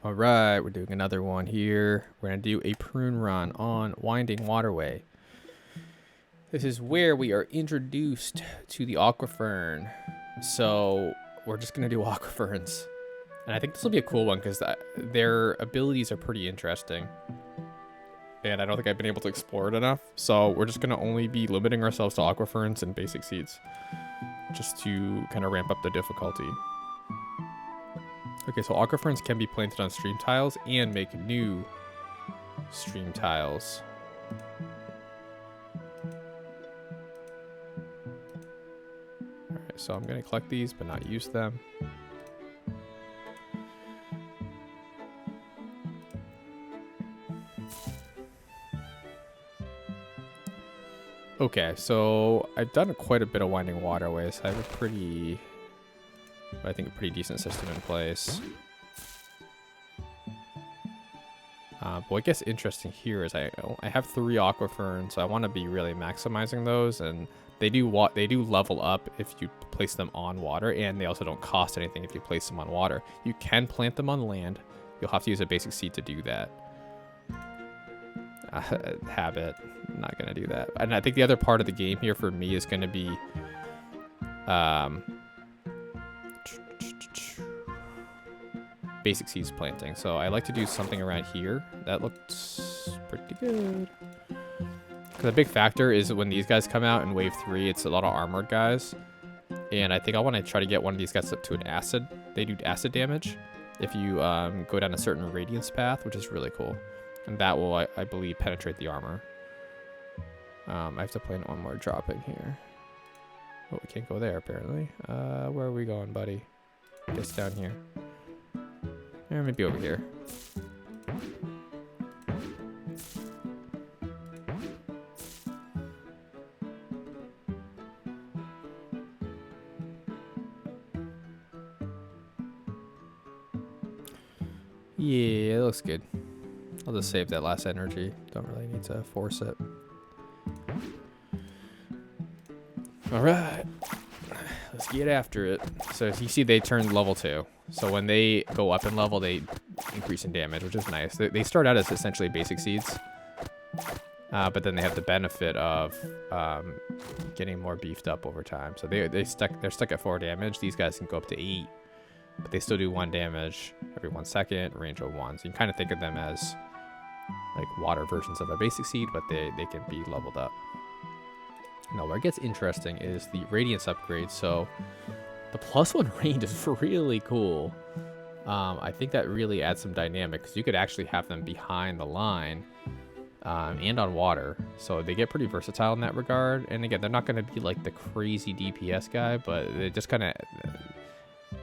All right, we're doing another one here. We're going to do a prune run on Winding Waterway. This is where we are introduced to the Aquafern. So we're just going to do Aquaferns. And I think this will be a cool one because their abilities are pretty interesting. And I don't think I've been able to explore it enough. So we're just going to only be limiting ourselves to Aquaferns and basic seeds. Just to kind of ramp up the difficulty. Okay, so Aquaferns can be planted on stream tiles and make new stream tiles. Alright, so I'm going to collect these but not use them. Okay, so I've done quite a bit of Winding Waterways. I have a pretty decent system in place. But what gets interesting here is I have 3 Aquaferns, so I want to be really maximizing those, and they do level up if you place them on water, and they also don't cost anything if you place them on water. You can plant them on land. You'll have to use a basic seed to do that. Habit, I'm not gonna do that. And I think the other part of the game here for me is gonna be basic seeds planting. So I like to do something around here. That looks pretty good. The big factor is when these guys come out in wave 3, it's a lot of armored guys. And I think I want to try to get one of these guys up to an acid. They do acid damage if you go down a certain radiance path, which is really cool. And that will, I believe, penetrate the armor. I have to plant one more drop in here. Oh, we can't go there, apparently. Where are we going, buddy? Guess down here. Or maybe over here. Yeah, it looks good. I'll just save that last energy. Don't really need to force it. All right. Let's get after it. So as you see, they turn level 2. So when they go up in level, they increase in damage, which is nice. They start out as essentially basic seeds. But then they have the benefit of getting more beefed up over time. So they're stuck at 4 damage. These guys can go up to 8. But they still do 1 damage every 1 second, range of 1. So you can kind of think of them as like water versions of a basic seed, but they can be leveled up. Now, where it gets interesting is the radiance upgrade. So the +1 range is really cool. I think that really adds some dynamic because you could actually have them behind the line and on water. So they get pretty versatile in that regard. And again, they're not going to be like the crazy DPS guy, but they just kind of...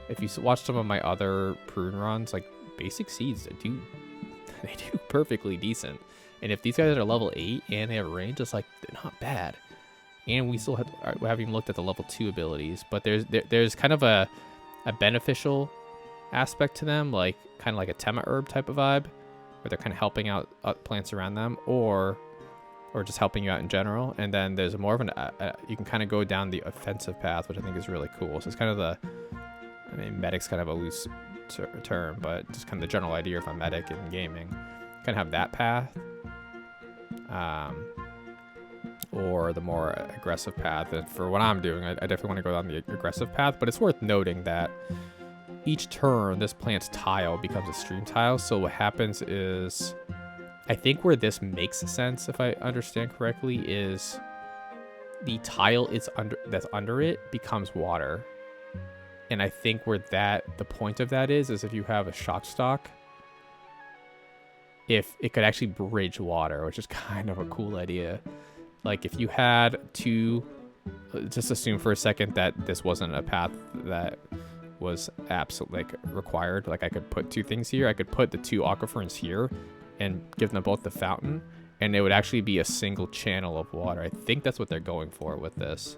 If you watch some of my other prune runs, like basic seeds, they do perfectly decent. And if these guys are level 8 and they have range, it's like they're not bad. And we still we haven't even looked at the level 2 abilities, but there's kind of a beneficial aspect to them, like kind of like a Tema herb type of vibe, where they're kind of helping out plants around them, or just helping you out in general. And then there's more of an you can kind of go down the offensive path, which I think is really cool. So it's kind of I mean, medic's kind of a loose term, but just kind of the general idea of a medic in gaming. Kind of have that path. Or the more aggressive path. And for what I'm doing, I definitely want to go down the aggressive path, but it's worth noting that each turn, this plant's tile becomes a stream tile. So what happens is, I think where this makes sense, if I understand correctly, is the tile that's under it becomes water. And I think where the point of that is if you have a shock stock, if it could actually bridge water, which is kind of a cool idea. Like if you had 2, just assume for a second that this wasn't a path that was absolutely required. Like I could put 2 things here. I could put the 2 Aquaferns here and give them both the fountain, and it would actually be a single channel of water. I think that's what they're going for with this.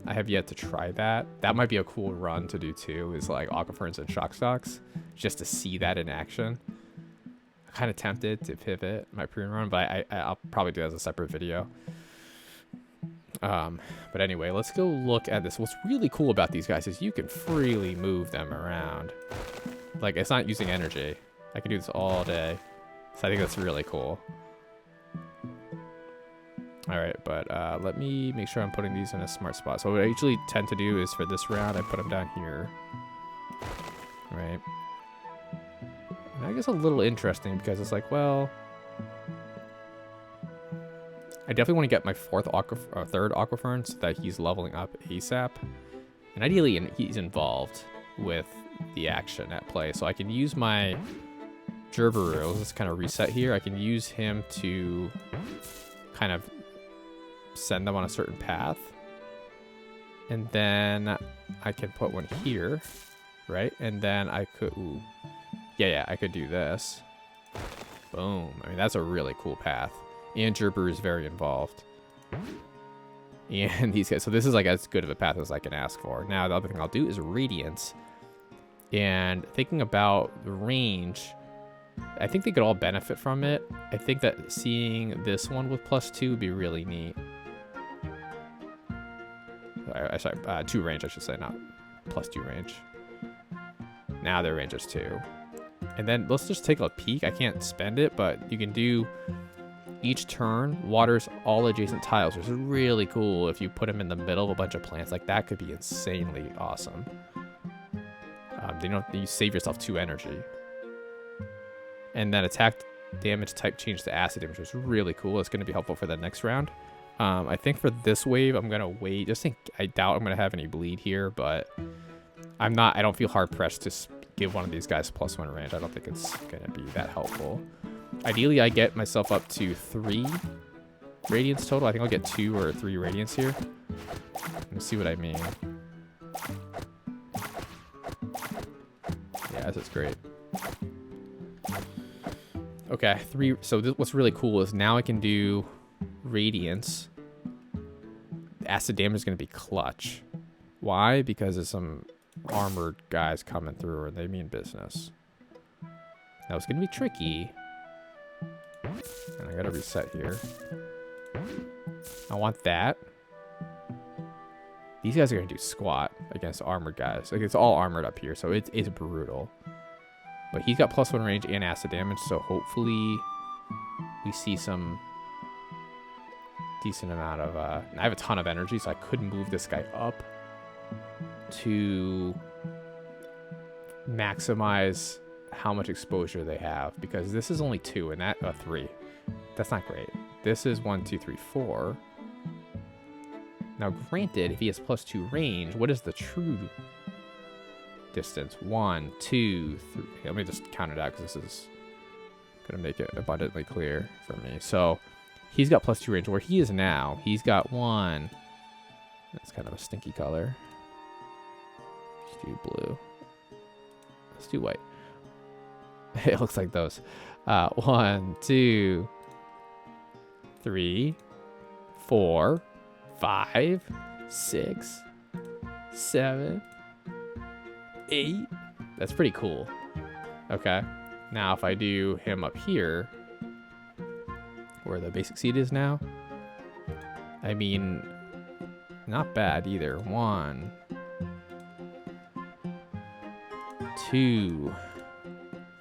I have yet to try that. That might be a cool run to do too, is like Aquaferns and shock stocks, just to see that in action. I'm kind of tempted to pivot my prune run, but I'll probably do that as a separate video. But anyway, let's go look at this. What's really cool about these guys is you can freely move them around. Like, it's not using energy. I can do this all day. So I think that's really cool. All right, but let me make sure I'm putting these in a smart spot. So what I usually tend to do is for this round, I put them down here. Right. And I guess a little interesting because it's like, well, I definitely want to get my third Aquafern so that he's leveling up ASAP. And ideally, he's involved with the action at play. So I can use my Gerberu. Let's kind of reset here. I can use him to kind of send them on a certain path. And then I can put one here, right? And then I could, ooh. Yeah, I could do this. Boom. I mean, that's a really cool path. And Gerberu is very involved. And these guys, so this is like as good of a path as I can ask for. Now, the other thing I'll do is Radiance. And thinking about the range, I think they could all benefit from it. I think that seeing this one with +2 would be really neat. Sorry, 2 range, I should say, not +2 range. Now their range is 2. And then let's just take a peek. I can't spend it, but you can do each turn waters all adjacent tiles, which is really cool. If you put them in the middle of a bunch of plants, like that could be insanely awesome. You save yourself 2 energy. And then attack damage type change to acid damage, which is really cool. It's going to be helpful for the next round. I think for this wave, I'm going to wait. I doubt I'm going to have any bleed here, but I don't feel hard pressed to give one of these guys +1 range. I don't think it's going to be that helpful. Ideally, I get myself up to 3 radiance total. I think I'll get 2 or 3 radiance here. Let's see what I mean. Yeah, this is great. Okay, 3. So what's really cool is now I can do radiance. Acid damage is going to be clutch. Why? Because there's some armored guys coming through and they mean business. Now it's going to be tricky. And I got to reset here. I want that. These guys are going to do squat against armored guys. Like, it's all armored up here, so it's brutal. But he's got +1 range and acid damage, so hopefully we see some decent amount of... I have a ton of energy, so I could move this guy up to maximize how much exposure they have, because this is only 2 and that 3. That's not great. This is 1, 2, 3, 4. Now, granted, if he has +2 range, what is the true distance? 1, 2, 3. Let me just count it out because this is going to make it abundantly clear for me. So he's got +2 range. Where he is now, he's got 1. That's kind of a stinky color. Let's do blue. Let's do white. It looks like those. 1, 2, 3, 4, 5, 6, 7, 8. That's pretty cool. Okay. Now, if I do him up here, where the basic seed is now, I mean, not bad either. 1, 2,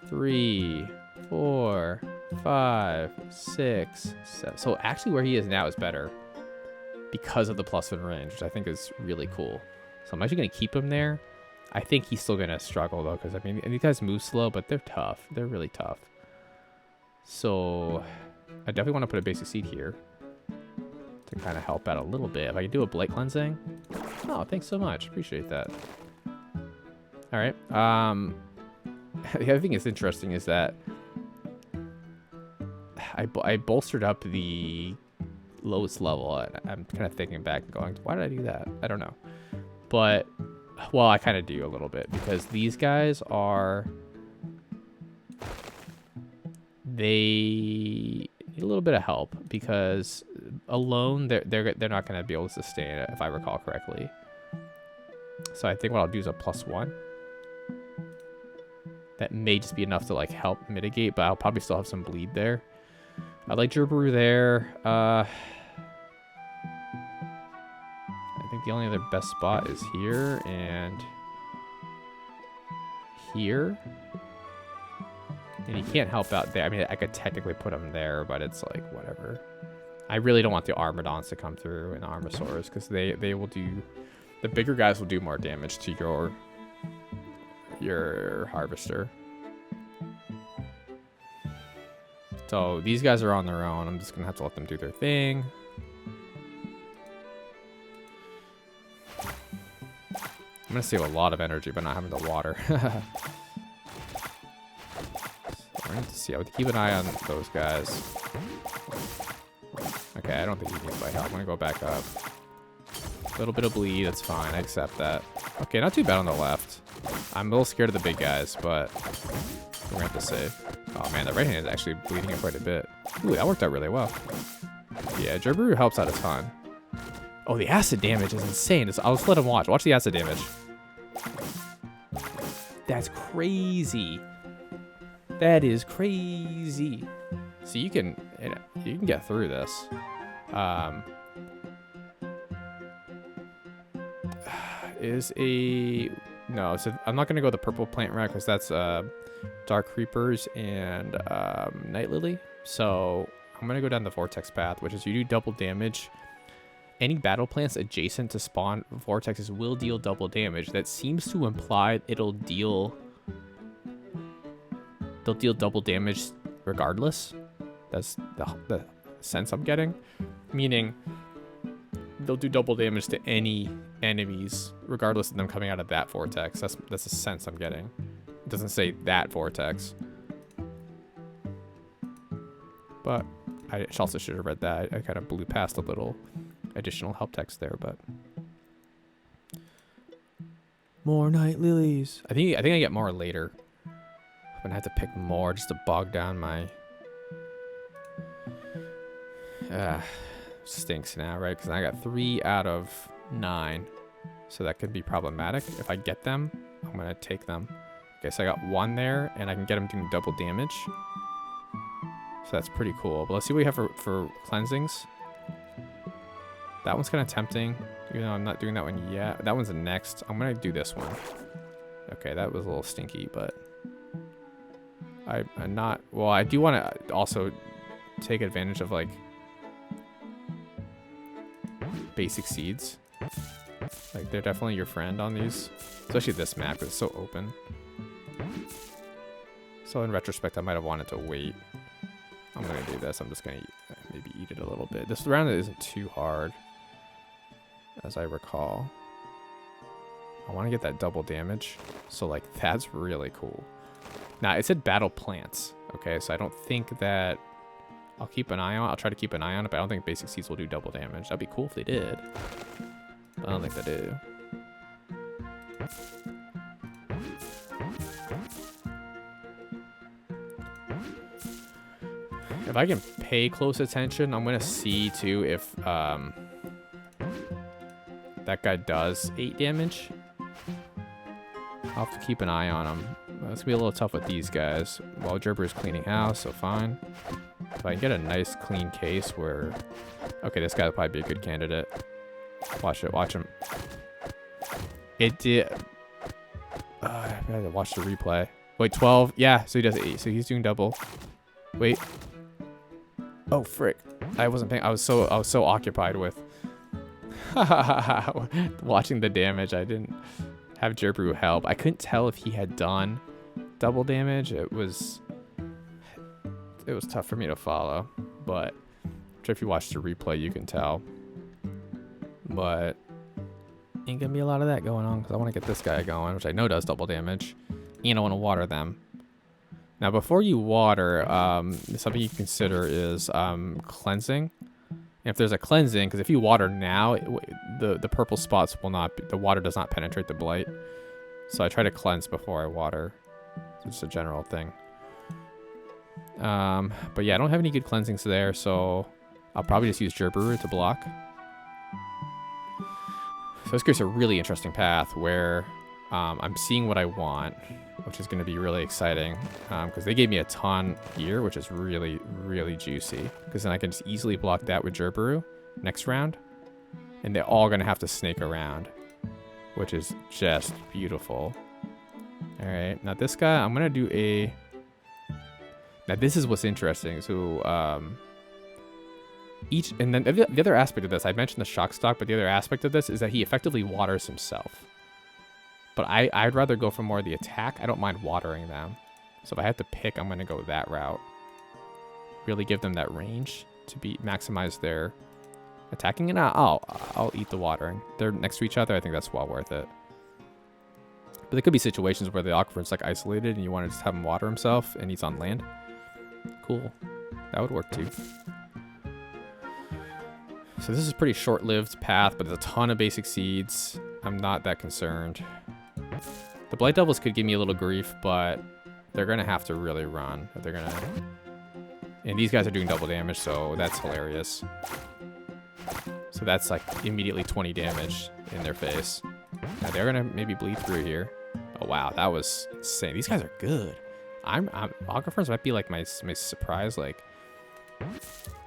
3, 4, 5, 6, 7. So actually where he is now is better because of the +1 range, which I think is really cool. So I'm actually going to keep him there. I think he's still going to struggle though, because I mean, these guys move slow, but they're tough. They're really tough. So I definitely want to put a basic seed here to kind of help out a little bit. If I can do a blight cleansing. Oh, thanks so much. Appreciate that. All right. The other thing that's interesting is that I bolstered up the lowest level. And I'm kind of thinking back and going, why did I do that? I don't know. But, well, I kind of do a little bit because these guys are... They need a little bit of help because alone they're not going to be able to sustain it, if I recall correctly. So I think what I'll do is a +1. That may just be enough to like help mitigate, but I'll probably still have some bleed there. I like Gerberu there. I think the only other best spot is here and here. And he can't help out there. I mean, I could technically put him there, but it's like, whatever. I really don't want the Armadons to come through and the Armosaurs, because they will do... The bigger guys will do more damage to your Harvester. So these guys are on their own. I'm just going to have to let them do their thing. I'm going to save a lot of energy by not having to water. I need to see. I would keep an eye on those guys. Okay, I don't think he needs my help. I'm going to go back up. A little bit of bleed. That's fine. I accept that. Okay, not too bad on the left. I'm a little scared of the big guys, but we're going to have to see. Oh, man, the right hand is actually bleeding it quite a bit. Ooh, that worked out really well. Yeah, Gerberu helps out a ton. Oh, the acid damage is insane. I'll just let him watch. Watch the acid damage. That's crazy. That is crazy. So you can get through this. No, so I'm not gonna go the purple plant rat because that's dark creepers and night lily. So I'm gonna go down the vortex path, which is you do double damage. Any battle plants adjacent to spawn vortexes will deal double damage. That seems to imply they'll deal double damage regardless. That's the sense I'm getting. Meaning they'll do double damage to any enemies regardless of them coming out of that vortex. That's the sense I'm getting. It doesn't say that vortex. But I also should have read that. I kind of blew past a little additional help text there, but more night lilies. I think I get more later. I'm gonna have to pick more just to bog down my stinks now, right? Because I got 3 out of 9, so that could be problematic. If I get them, I'm gonna take them. Okay, so I got 1 there, and I can get them doing double damage. So that's pretty cool. But let's see what we have for cleansings. That one's kind of tempting, even though I'm not doing that one yet. That one's the next. I'm going to do this one. Okay, that was a little stinky, but I'm not... Well, I do want to also take advantage of, like, basic seeds. Like, they're definitely your friend on these. Especially this map, because it's so open. So in retrospect, I might have wanted to wait. I'm going to do this. I'm just going to maybe eat it a little bit. This round isn't too hard, as I recall. I want to get that double damage. So, like, that's really cool. Now, it said battle plants. Okay, so I don't think that... I'll keep an eye on it. I'll try to keep an eye on it, but I don't think basic seeds will do double damage. That'd be cool if they did. But I don't think they do. If I can pay close attention, I'm going to see, too, if that guy does 8 damage. I'll have to keep an eye on him. It's going to be a little tough with these guys. Well, Gerber's cleaning house, so fine. If I can get a nice, clean case where... Okay, this guy will probably be a good candidate. Watch it, watch him. It did... I had to watch the replay. Wait, 12? Yeah, so he does 8. So he's doing double. Wait. Oh, frick. I wasn't paying... I was so occupied with... watching the damage. I didn't have Gerberu help. I couldn't tell if he had done double damage. It was tough for me to follow, but I'm sure if you watch the replay, you can tell. But ain't gonna be a lot of that going on because I want to get this guy going, which I know does double damage, and I want to water them. Now, before you water, something you consider is cleansing. And if there's a cleansing, because if you water now, the purple spots will not, the water does not penetrate the blight. So I try to cleanse before I water. So it's a general thing. But yeah, I don't have any good cleansings there, so I'll probably just use Gerberu to block. So this creates a really interesting path where I'm seeing what I want, which is going to be really exciting because they gave me a ton here, which is really, really juicy. Because then I can just easily block that with Gerberu next round. And they're all going to have to snake around, which is just beautiful. All right, now this guy, I'm going to do a Now this is what's interesting. So and then the other aspect of this, I mentioned the shock stock, but the other aspect of this is that he effectively waters himself. But I'd rather go for more of the attack. I don't mind watering them. So if I have to pick, I'm going to go that route. Really give them that range to maximize their attacking. And I'll eat the watering. They're next to each other. I think that's well worth it. But there could be situations where the Aquafern's like isolated and you want to just have him water himself and he's on land. Cool. That would work too. So this is a pretty short-lived path, but there's a ton of basic seeds. I'm not that concerned. The Blight Devils could give me a little grief, but they're going to have to really run. They're going to... And these guys are doing double damage, so that's hilarious. So that's like immediately 20 damage in their face. Now they're going to maybe bleed through here. Oh, wow. That was insane. These guys are good. Aquaferns might be like my surprise, like...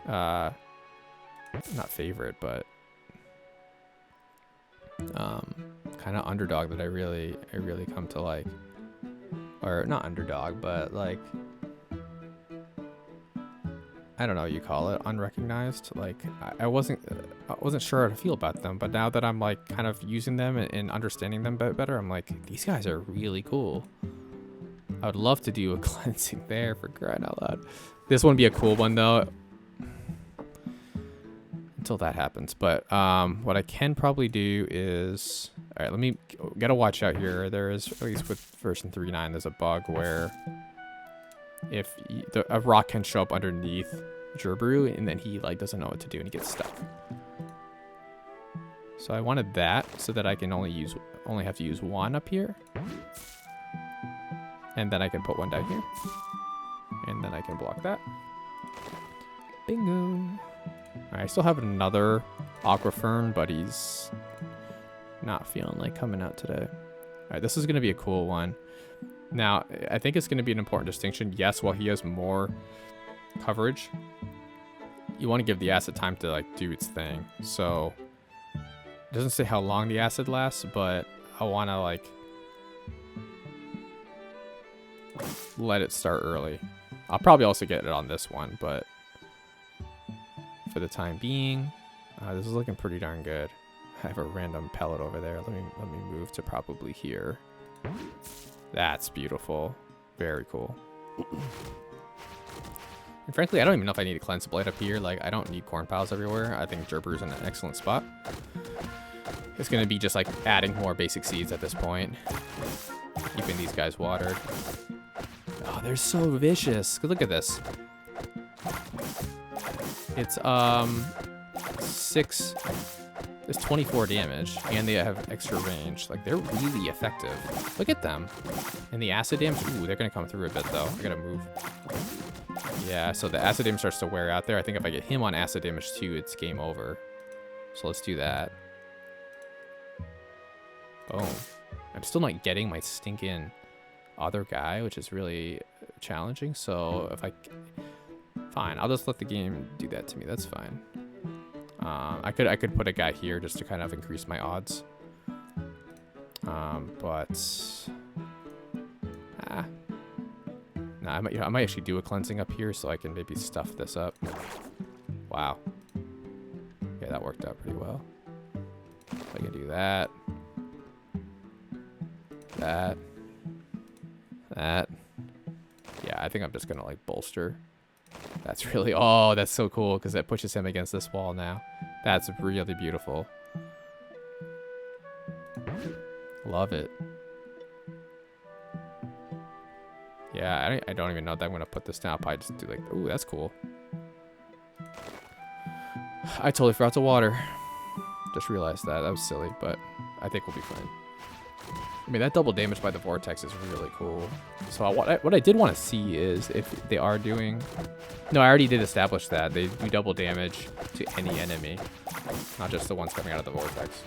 not favorite, but... kind of underdog that I really come to like. Or not underdog, but like, I don't know what you call it, unrecognized. Like I wasn't sure how to feel about them, but now that I'm like kind of using them and understanding them better, I'm like, these guys are really cool. I would love to do a cleansing there, for crying out loud. This wouldn't be a cool one though, until that happens. But what I can probably do is, all right, let me gotta watch out here. There is, at least with version 3.9, there's a bug where if a rock can show up underneath Gerberu and then he like doesn't know what to do and he gets stuck. So I wanted that so that I can only have to use one up here, and then I can put one down here, and then I can block that. Bingo. I still have another Aquafern, but he's not feeling like coming out today. All right, this is going to be a cool one. Now, I think it's going to be an important distinction. Yes, while he has more coverage, you want to give the acid time to like do its thing. So it doesn't say how long the acid lasts, but I want to like let it start early. I'll probably also get it on this one, but for the time being, this is looking pretty darn good. I have a random pellet over there. Let me move to probably here. That's beautiful. Very cool. And frankly, I don't even know if I need to cleanse the blade up here. Like, I don't need corn piles everywhere. I think Gerberu's in an excellent spot. It's going to be just like adding more basic seeds at this point. Keeping these guys watered. Oh, they're so vicious. Look at this. It's it's 24 damage, and they have extra range. Like, they're really effective. Look at them. And the acid damage, ooh, they're gonna come through a bit though. I gotta move. Yeah, so the acid damage starts to wear out there. I think if I get him on acid damage too, it's game over. So let's do that. Boom. I'm still not getting my stinking other guy, which is really challenging. So if I... Fine, I'll just let the game do that to me. That's fine. I could put a guy here just to kind of increase my odds. But no, I might actually do a cleansing up here so I can maybe stuff this up. Wow. Yeah, that worked out pretty well. I can do that. That. Yeah, I think I'm just gonna like bolster. That's really, oh, that's so cool because that pushes him against this wall now. That's really beautiful. Love it. Yeah, I don't even know that I'm going to put this down. I'll probably just do like, ooh, that's cool. I totally forgot to water. Just realized that. That was silly, but I think we'll be fine. I mean, that double damage by the vortex is really cool. So what I did want to see is if they are doing... No, I already did establish that. They do double damage to any enemy, not just the ones coming out of the vortex.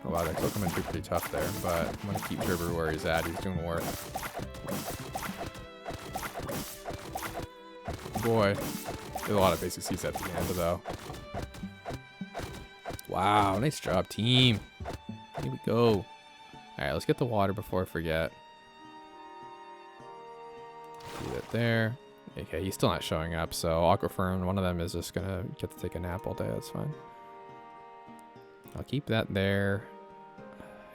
Oh wow, they're still coming through pretty tough there, but I'm going to keep Gerber where he's at. He's doing work. Boy, there's a lot of basic seeds at the end, though. Wow, nice job, team. Here we go. All right, let's get the water before I forget. Do that there. Okay, he's still not showing up, so Aquafern, one of them is just gonna get to take a nap all day. That's fine. I'll keep that there.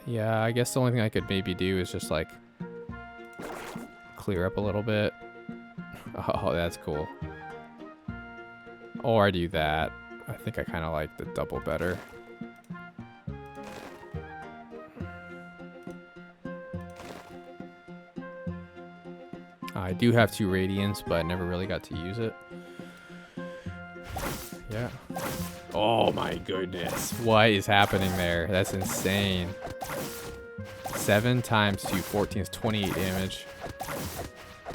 Yeah, I guess the only thing I could maybe do is just like clear up a little bit. Oh, that's cool. Or I do that. I think I kind of like the double better. I do have 2 radiants, but I never really got to use it. Yeah. Oh my goodness. What is happening there? That's insane. 7 times 2, 14 is 28 damage.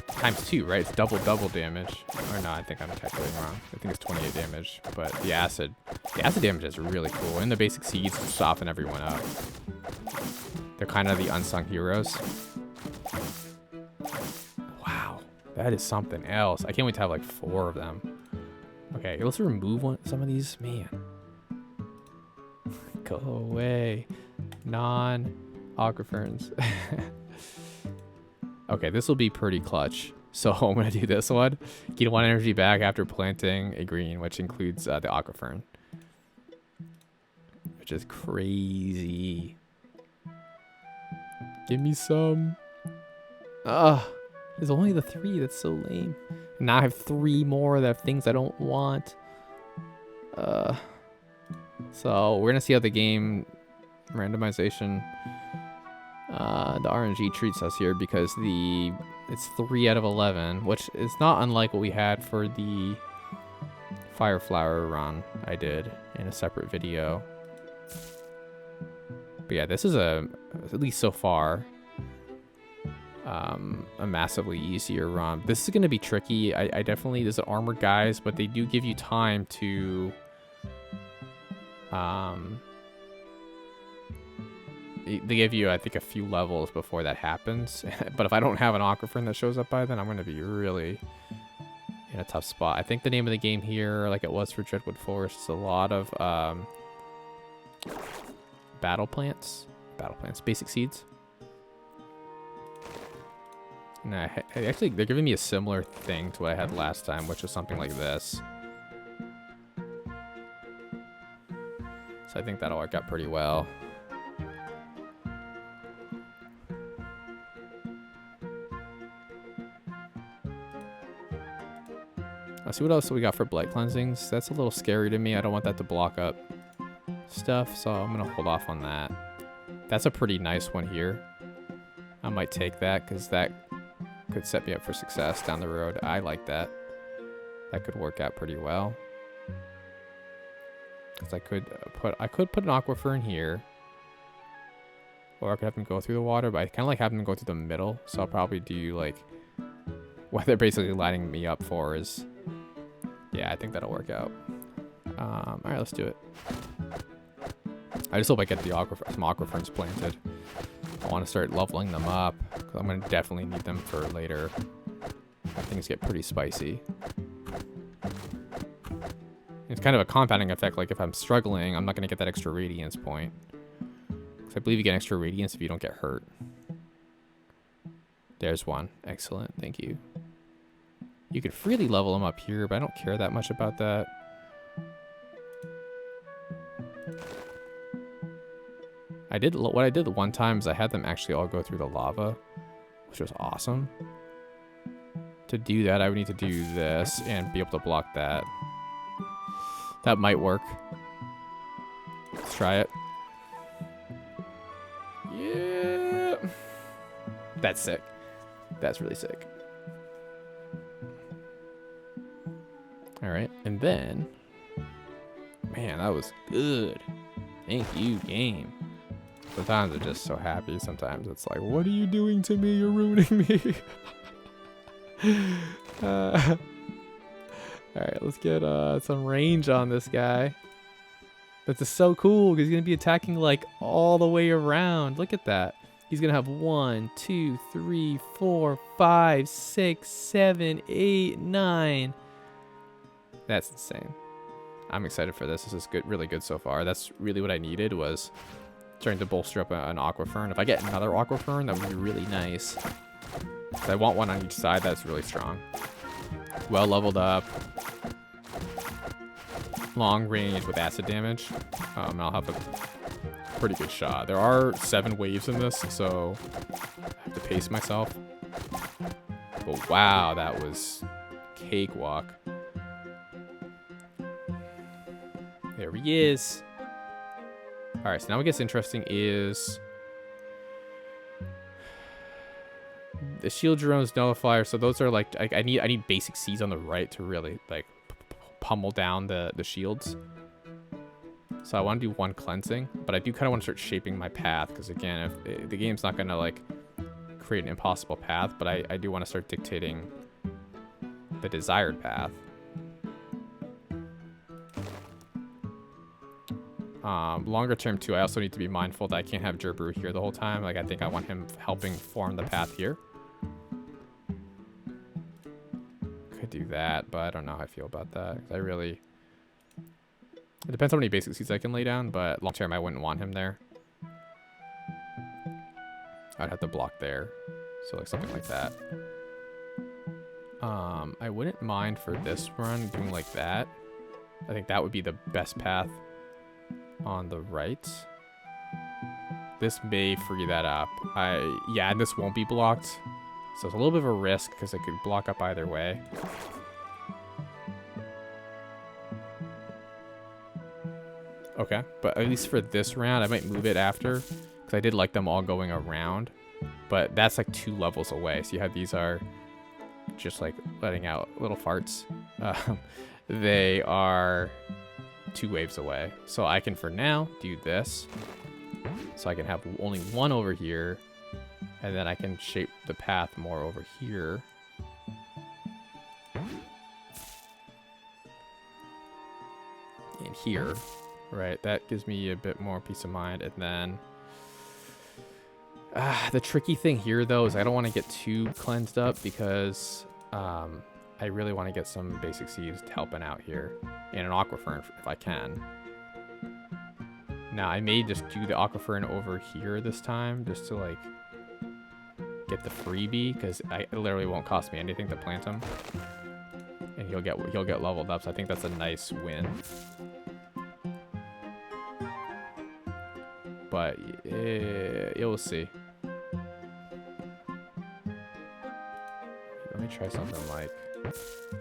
Times 2, right? It's double damage. Or no, I think I'm calculating wrong. I think it's 28 damage. But the acid damage is really cool. And the basic seeds soften everyone up. They're kind of the unsung heroes. Wow. That is something else. I can't wait to have like 4 of them. Okay, let's remove some of these. Man. Go away. Non-Aquaferns. Okay, this will be pretty clutch. So I'm going to do this one. Get 1 energy back after planting a green, which includes the Aquafern. Which is crazy. Give me some. There's only the 3. That's so lame. And now I have 3 more that have things I don't want. So we're going to see how the game randomization, the RNG treats us here, because it's 3 out of 11, which is not unlike what we had for the Fire Flower run I did in a separate video. But yeah, this is at least so far, a massively easier run. This is going to be tricky. I definitely, there's armored guys, but they do give you time to they give you, I think, a few levels before that happens. But if I don't have an Aquafern that shows up by then, I'm going to be really in a tough spot. I think the name of the game here, like it was for Dreadwood Forest, is a lot of battle plants, basic seeds. And actually, they're giving me a similar thing to what I had last time, which is something like this. So I think that'll work out pretty well. Let's see what else we got for blight cleansings. That's a little scary to me. I don't want that to block up stuff, so I'm gonna hold off on that. That's a pretty nice one here. I might take that because that could set me up for success down the road. I like that. That could work out pretty well. Because I could put an Aquafern here, or I could have them go through the water. But I kind of like having them go through the middle. So I'll probably do like what they're basically lining me up for is. Yeah, I think that'll work out. All right, let's do it. I just hope I get the some Aquaferns planted. I want to start leveling them up, because I'm going to definitely need them for later. Things get pretty spicy. It's kind of a compounding effect. Like if I'm struggling, I'm not going to get that extra radiance point. Because I believe you get extra radiance if you don't get hurt. There's one. Excellent. Thank you. You can freely level them up here, but I don't care that much about that. What I did the one time is I had them actually all go through the lava, which was awesome. To do that, I would need to do this and be able to block that. That might work. Let's try it. Yeah. That's sick. That's really sick. All right, and then, man, that was good. Thank you, game. Sometimes I'm just so happy. Sometimes it's like, what are you doing to me? You're ruining me. All right, let's get some range on this guy. This is so cool because he's going to be attacking like all the way around. Look at that. He's going to have 1, 2, 3, 4, 5, 6, 7, 8, 9. That's insane. I'm excited for this. This is good, really good so far. That's really what I needed, was starting to bolster up an Aquafern. If I get another Aquafern, that would be really nice. So I want one on each side that's really strong. Well leveled up. Long range with acid damage. I'll have a pretty good shot. There are 7 waves in this, so I have to pace myself. But wow, that was cakewalk. There he is. All right, so now what gets interesting is the shield drones nullifier. So those are like I need basic seeds on the right to really like pummel down the shields. So I want to do 1 cleansing, but I do kind of want to start shaping my path because again, if the game's not gonna like create an impossible path, but I do want to start dictating the desired path. Longer term too, I also need to be mindful that I can't have Gerbrew here the whole time. Like I think I want him helping form the path here. Could do that, but I don't know how I feel about that. It depends how many basic seeds I can lay down, but long term I wouldn't want him there. I'd have to block there. So like something like that. I wouldn't mind for this run doing like that. I think that would be the best path on the right. This may free that up. Yeah, and this won't be blocked. So it's a little bit of a risk because it could block up either way. Okay, but at least for this round, I might move it after because I did like them all going around. But that's like 2 levels away. So you have these are just like letting out little farts. They are 2 waves away. So I can for now do this. So I can have only 1 over here. And then I can shape the path more over here. And here. Right, that gives me a bit more peace of mind. And then the tricky thing here though is I don't want to get too cleansed up because I really want to get some basic seeds helping out here and an Aquafern if I can. Now I may just do the Aquafern over here this time just to like get the freebie because it literally won't cost me anything to plant him, and he'll get leveled up. So I think that's a nice win. But you'll see. Let me try something like. I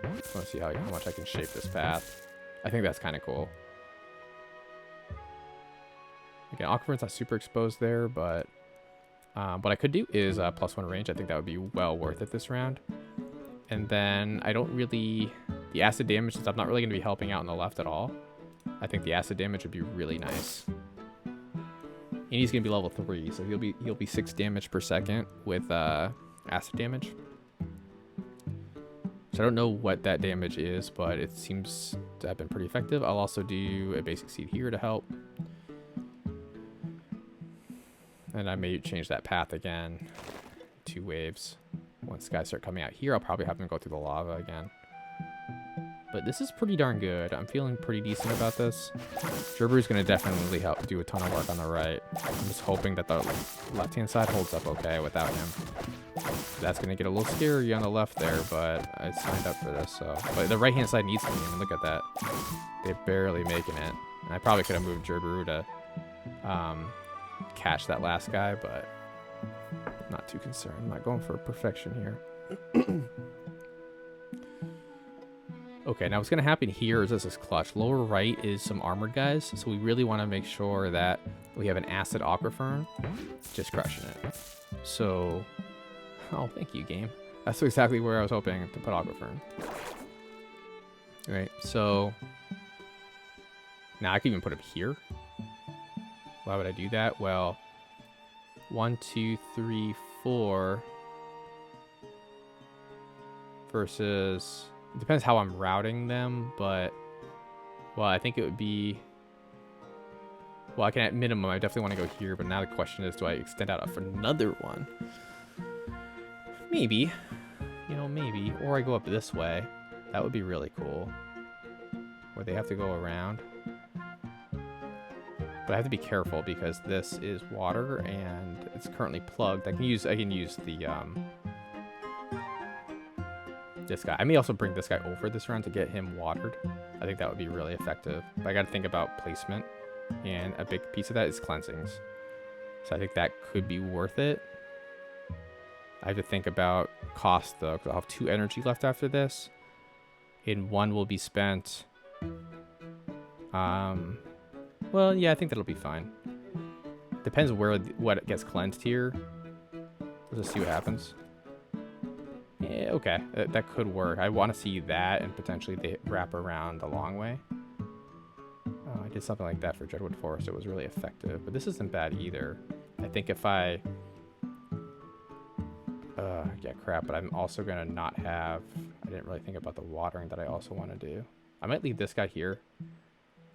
want to see how much I can shape this path. I think that's kind of cool. Again, Aquafern's not super exposed there, but what I could do is +1 range. I think that would be well worth it this round. And then I don't really... The acid damage, since I'm not really going to be helping out on the left at all, I think the acid damage would be really nice. And he's going to be level 3, so he'll be 6 damage per second with acid damage. So I don't know what that damage is, but it seems to have been pretty effective. I'll also do a basic seed here to help. And I may change that path again. 2 waves. Once guys start coming out here, I'll probably have them go through the lava again. But this is pretty darn good. I'm feeling pretty decent about this. Gerber's going to definitely help do a ton of work on the right. I'm just hoping that the left-hand side holds up okay without him. That's going to get a little scary on the left there, but I signed up for this. So, but the right-hand side needs me. I mean, look at that. They're barely making it. And I probably could have moved Gerberu to catch that last guy, but I'm not too concerned. I'm not going for perfection here. Okay, now what's going to happen here is this is clutch. Lower right is some armored guys, so we really want to make sure that we have an acid Aquafern just crushing it. So, oh, thank you, game. That's exactly where I was hoping to put Aquafern. Alright, so now I can even put him here. Why would I do that? Well, 1, 2, 3, 4 versus... It depends how I'm routing them, but... Well, I think it would be... Well, I can at minimum, I definitely want to go here, but now the question is, do I extend out for another one? Maybe. You know, maybe. Or I go up this way. That would be really cool. Where they have to go around. But I have to be careful because this is water and it's currently plugged. I can use the this guy. I may also bring this guy over this round to get him watered. I think that would be really effective. But I got to think about placement. And a big piece of that is cleansings. So I think that could be worth it. I have to think about cost though, because I'll have 2 energy left after this. And 1 will be spent. Well, yeah, I think that'll be fine. Depends what gets cleansed here. Let's just see what happens. Yeah, okay, that could work. I want to see that and potentially they wrap around the long way. Oh, I did something like that for Dreadwood Forest. It was really effective, but this isn't bad either. I think if I... yeah, crap, but I'm also going to not have... I didn't really think about the watering that I also want to do. I might leave this guy here.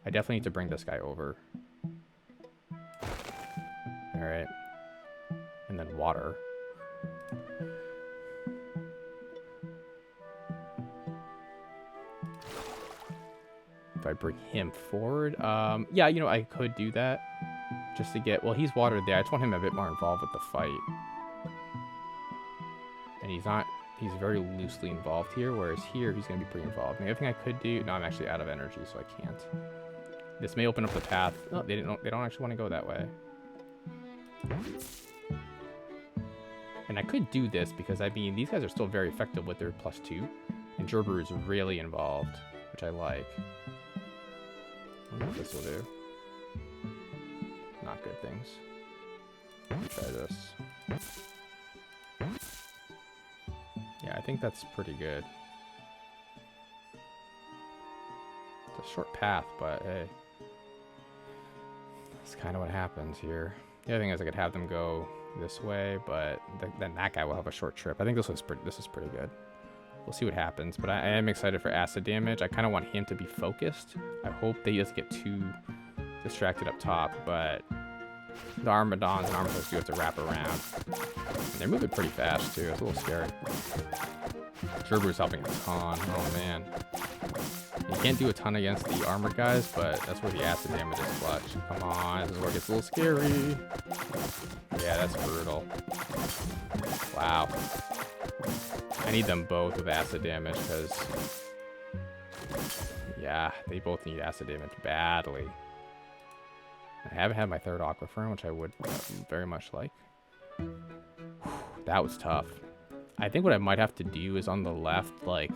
I definitely need to bring this guy over. Alright. And then water. If I bring him forward, yeah, you know, I could do that just to get, well, he's watered there. I just want him a bit more involved with the fight. And he's very loosely involved here, whereas here he's going to be pretty involved. And the other thing I could do, no, I'm actually out of energy, so I can't. This may open up the path. No, they don't actually want to go that way. And I could do this because, I mean, these guys are still very effective with their +2. And Gerber is really involved, which I like. I wonder what this will do. Not good things. Try this. Yeah, I think that's pretty good. It's a short path, but hey. That's kind of what happens here. The other thing is I could have them go this way, but then that guy will have a short trip. I think this is pretty good. We'll see what happens, but I am excited for acid damage. I kind of want him to be focused. I hope that he doesn't get too distracted up top, but the Armadons and Armadillos do have to wrap around. And they're moving pretty fast, too. It's a little scary. Gerber's helping a ton. Oh, man. You can't do a ton against the armored guys, but that's where the acid damage is clutch. Come on, this is where it gets a little scary. Yeah, that's brutal. Wow. I need them both with acid damage because, yeah, they both need acid damage badly. I haven't had my 3rd Aquafern, which I would very much like. Whew, that was tough. I think what I might have to do is on the left, like...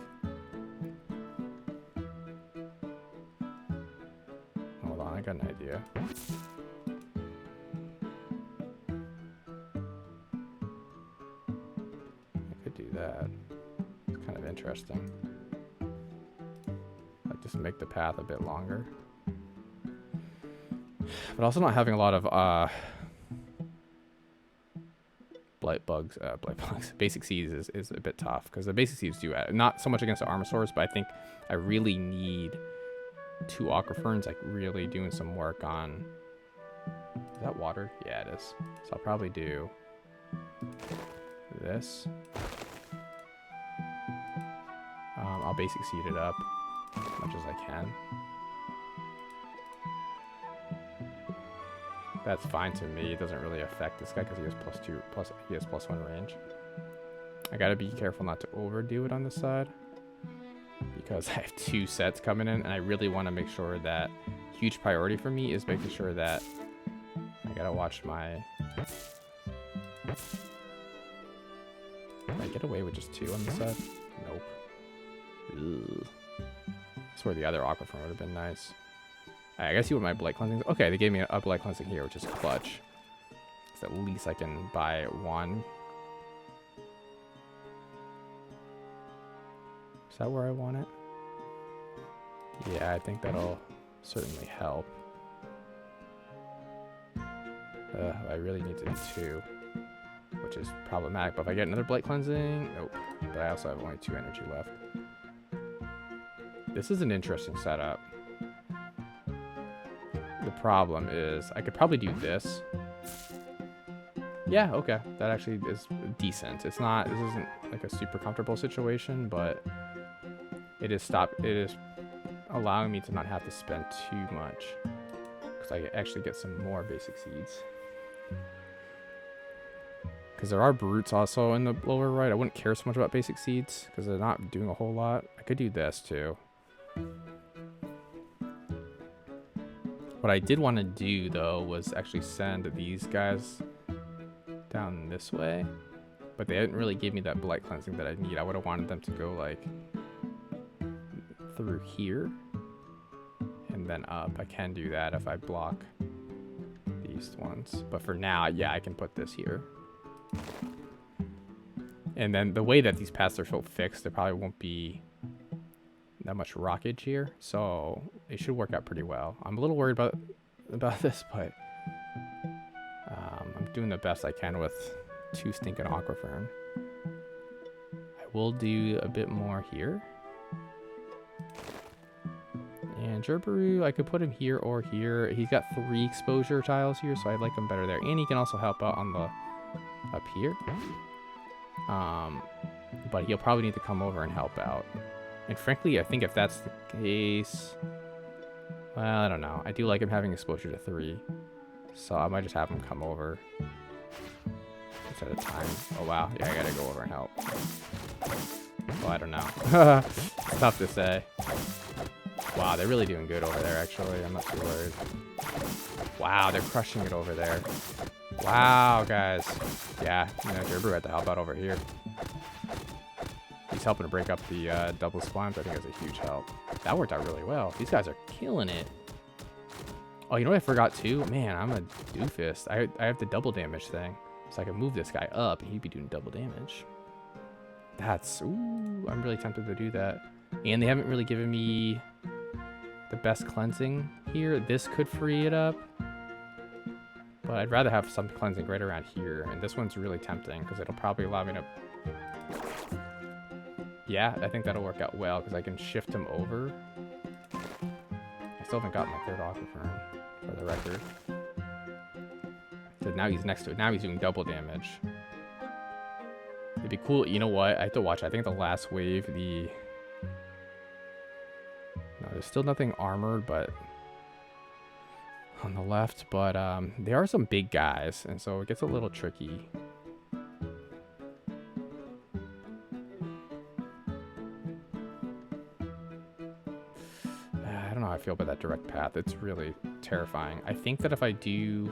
Hold on, I got an idea. I could do that. It's kind of interesting. Like, just make the path a bit longer. But also not having a lot of blight bugs, basic seeds is a bit tough because the basic seeds do not so much against the Armosaurs, but I think I really need 2 Aquaferns like really doing some work on. Is that water? Yeah, it is. So I'll probably do this. I'll basic seed it up as much as I can. That's fine to me. It doesn't really affect this guy because he has +2, he has +1 range. I gotta be careful not to overdo it on this side because I have 2 sets coming in, and I really want to make sure that huge priority for me is making sure that I gotta watch my. Can I get away with just 2 on this side? Nope. Ugh. That's where the other Aquafern would have been nice. I guess see what my blight cleansing. Okay, they gave me a blight cleansing here, which is clutch. So at least I can buy 1. Is that where I want it? Yeah, I think that'll certainly help. I really need to do 2, which is problematic. But if I get another blight cleansing, nope. But I also have only 2 energy left. This is an interesting setup. The problem is I could probably do this. Yeah, okay. That actually is decent. This isn't like a super comfortable situation, but it is allowing me to not have to spend too much because I actually get some more basic seeds. Because there are brutes also in the lower right. I wouldn't care so much about basic seeds because they're not doing a whole lot. I could do this too. What I did want to do though was actually send these guys down this way. But they didn't really give me that blight cleansing that I need. I would have wanted them to go like through here and then up. I can do that if I block these ones. But for now, yeah, I can put this here. And then the way that these paths are so fixed, there probably won't be that much rockage here. So it should work out pretty well. I'm a little worried about this, but I'm doing the best I can with 2 stinking Aquafern. I will do a bit more here. And Gerberu, I could put him here or here. He's got 3 exposure tiles here, so I like him better there. And he can also help out on the up here. But he'll probably need to come over and help out. And frankly, I think if that's the case, well, I don't know. I do like him having exposure to 3, so I might just have him come over at a time. Oh wow, yeah, I gotta go over and help. Well, I don't know. It's tough to say. Wow, they're really doing good over there, actually. I'm not too worried. Wow, they're crushing it over there. Wow, guys. Yeah, you know, Gerber had to help out over here. He's helping to break up the double slimes. I think that's a huge help. That worked out really well. These guys are killing it. Oh, you know what I forgot too? Man, I'm a doofus. I have the double damage thing. So I can move this guy up and he'd be doing double damage. That's, ooh, I'm really tempted to do that. And they haven't really given me the best cleansing here. This could free it up. But I'd rather have some cleansing right around here. And this one's really tempting because it'll probably allow me to... Yeah, I think that'll work out well because I can shift him over. I still haven't got my 3rd Aquafern, for the record. So now he's next to it. Now he's doing double damage. It'd be cool. You know what? I have to watch. I think the last wave, no, there's still nothing armored, but on the left. But there are some big guys, and so it gets a little tricky. I don't know how I feel about that direct path. It's really terrifying. I think that if I do...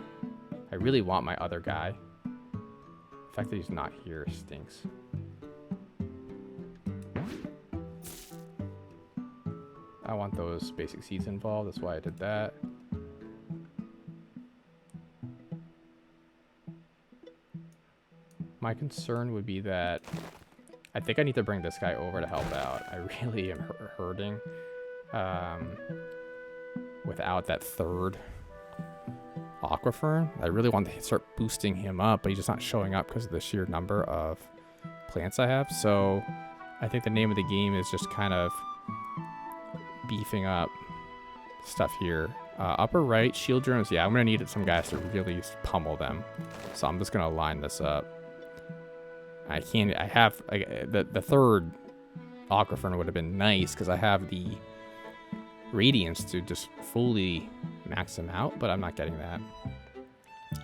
I really want my other guy. The fact that he's not here stinks. I want those basic seeds involved. That's why I did that. My concern would be that I think I need to bring this guy over to help out. I really am hurting without that 3rd Aquafern. I really want to start boosting him up, but he's just not showing up because of the sheer number of plants I have. So I think the name of the game is just kind of beefing up stuff here. Upper right, shield drones. Yeah, I'm going to need some guys to really pummel them. So I'm just going to line this up. I have the 3rd Aquafern would have been nice because I have the Radiance to just fully max him out, but I'm not getting that.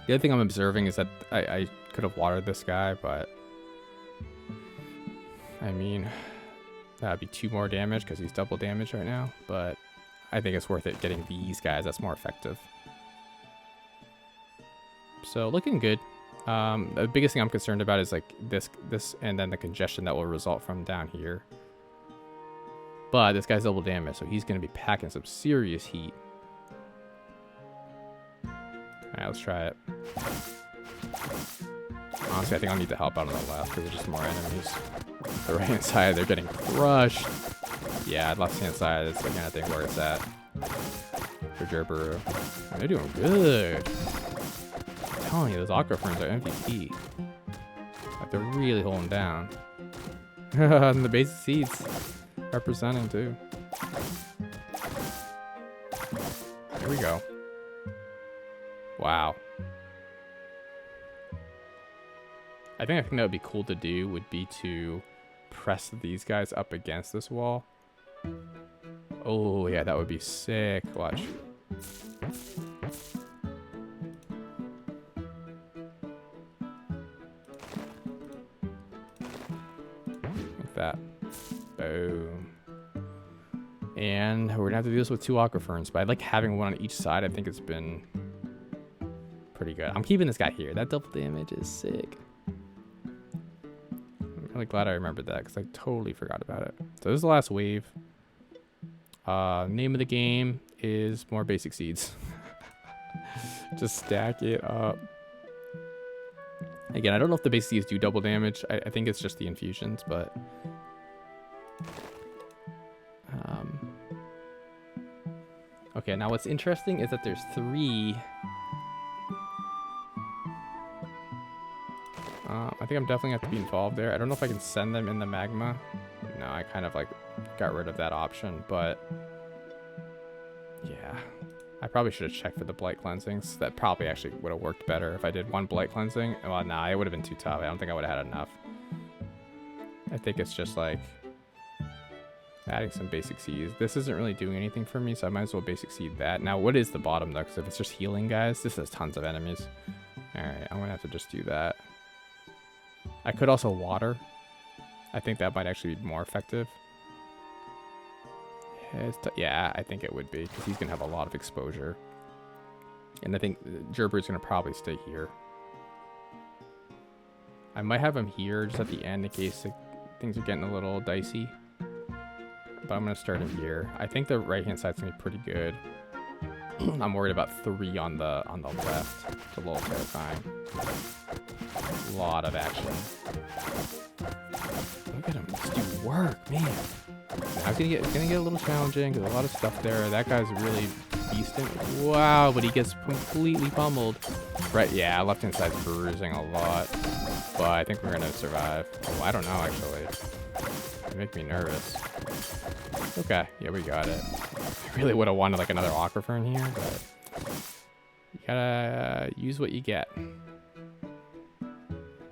The other thing I'm observing is that I could have watered this guy, but I mean, that'd be 2 more damage because he's double damage right now, but I think it's worth it getting these guys. That's more effective. So looking good. The biggest thing I'm concerned about is like this and then the congestion that will result from down here. But this guy's double damage, so he's going to be packing some serious heat. Alright, let's try it. Honestly, I think I'll need to help out on the left because there's just more enemies. The right hand side, they're getting crushed. Yeah, left hand side is the kind of thing where it's at. For Gerberu. They're doing good. I'm telling you, those Aquaferns are MVP. Like, they're really holding down. And the basic seeds representing too. There we go. Wow. I think that would be cool to do would be to press these guys up against this wall. Oh yeah, that would be sick. Watch. that. Boom. And we're gonna have to do this with 2 Aquaferns, but I like having one on each side. I think it's been pretty good. I'm keeping this guy here. That double damage is sick. I'm really glad I remembered that because I totally forgot about it. So this is the last wave. Name of the game is more basic seeds. Just stack it up. Again, I don't know if the basic seeds do double damage. I think it's just the infusions, but okay, now what's interesting is that there's 3. I think I'm definitely have to be involved there. I don't know if I can send them in the magma. No, I kind of like got rid of that option, but yeah. I probably should have checked for the blight cleansings. That probably actually would have worked better if I did 1 blight cleansing. Well, nah, it would have been too tough. I don't think I would have had enough. I think it's just like adding some basic seeds. This isn't really doing anything for me, so I might as well basic seed that. Now, what is the bottom though? Because if it's just healing guys, this has tons of enemies. All right, I'm gonna have to just do that. I could also water. I think that might actually be more effective. Yeah, I think it would be because he's gonna have a lot of exposure, and I think Gerber's gonna probably stay here. I might have him here just at the end in case things are getting a little dicey, but I'm gonna start him here. I think the right hand side's gonna be pretty good. I'm worried about 3 on the left. It's a little terrifying. A lot of action. Look at him just do work, man. Now it's gonna get a little challenging because a lot of stuff there. That guy's really beasting. Wow, but he gets completely pummeled. Right, yeah, left hand side's bruising a lot, but I think we're gonna survive. Oh, I don't know actually. They make me nervous. Okay, yeah, we got it. I really would have wanted like another Aquafern here, but you gotta use what you get.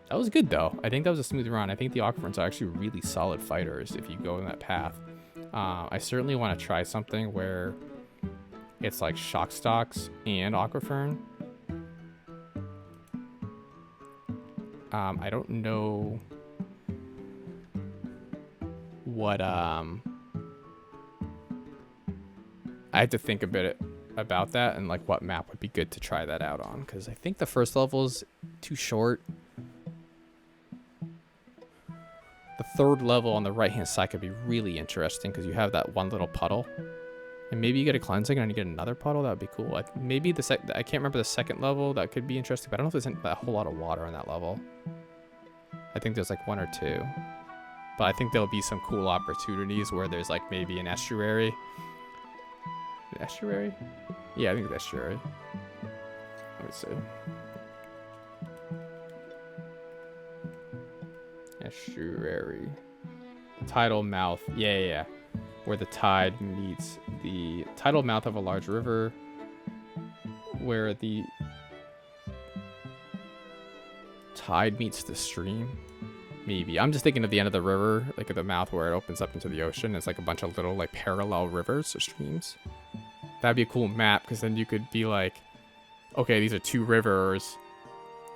That was good though. I think that was a smooth run. I think the Aquaferns are actually really solid fighters if you go in that path. I certainly want to try something where it's like Shock Stocks and Aquafern. I don't know what I have to think a bit about that and like what map would be good to try that out on, because I think the first level is too short. The third level on the right hand side could be really interesting because you have that one little puddle, and maybe you get a cleansing and you get another puddle. That would be cool. Maybe I can't remember the second level. That could be interesting, but I don't know if there's a whole lot of water on that level. I think there's like 1 or 2, but I think there'll be some cool opportunities where there's like maybe an estuary. Estuary? Yeah, I think it's estuary. Let me see. Estuary. Tidal mouth. Yeah. Where the tide meets the tidal mouth of a large river. Where the tide meets the stream. Maybe. I'm just thinking of the end of the river, like at the mouth where it opens up into the ocean. It's like a bunch of little like parallel rivers or streams. That'd be a cool map because then you could be like, okay, these are 2 rivers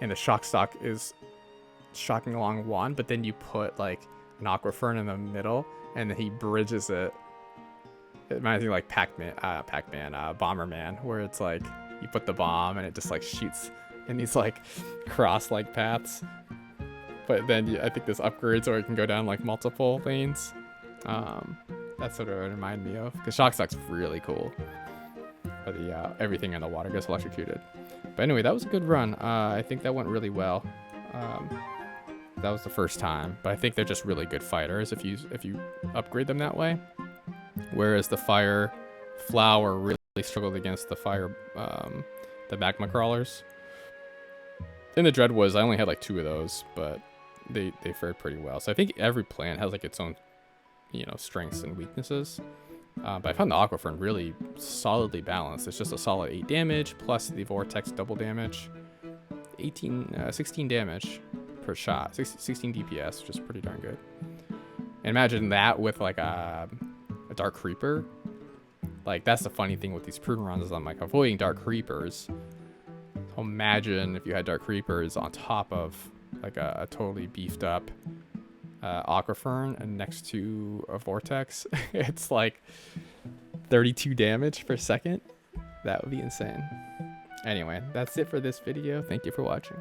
and the shock stock is shocking along one, but then you put like an Aquafern in the middle and then he bridges it. It reminds me like Bomberman, where it's like you put the bomb and it just like shoots in these like cross like paths. But then I think there's upgrades or it can go down like multiple lanes. That's what it would remind me of, because shock stock's really cool. But everything in the water gets electrocuted. But anyway, that was a good run. I think that went really well. That was the first time, but I think they're just really good fighters if you upgrade them that way. Whereas the fire flower really struggled against the magma crawlers. In the Dreadwoods, I only had like 2 of those, but they fared pretty well. So I think every plant has like its own, strengths and weaknesses. But I found the Aquafern really solidly balanced. It's just a solid 8 damage plus the vortex double damage, 16 damage per shot, 16 DPS, which is pretty darn good. And imagine that with like a Dark Creeper. Like that's the funny thing with these PruneRuns is I'm like avoiding Dark Creepers. So imagine if you had Dark Creepers on top of like a totally beefed up Aquafern next to a vortex, it's like 32 damage per second. That would be insane. Anyway, that's it for this video. Thank you for watching.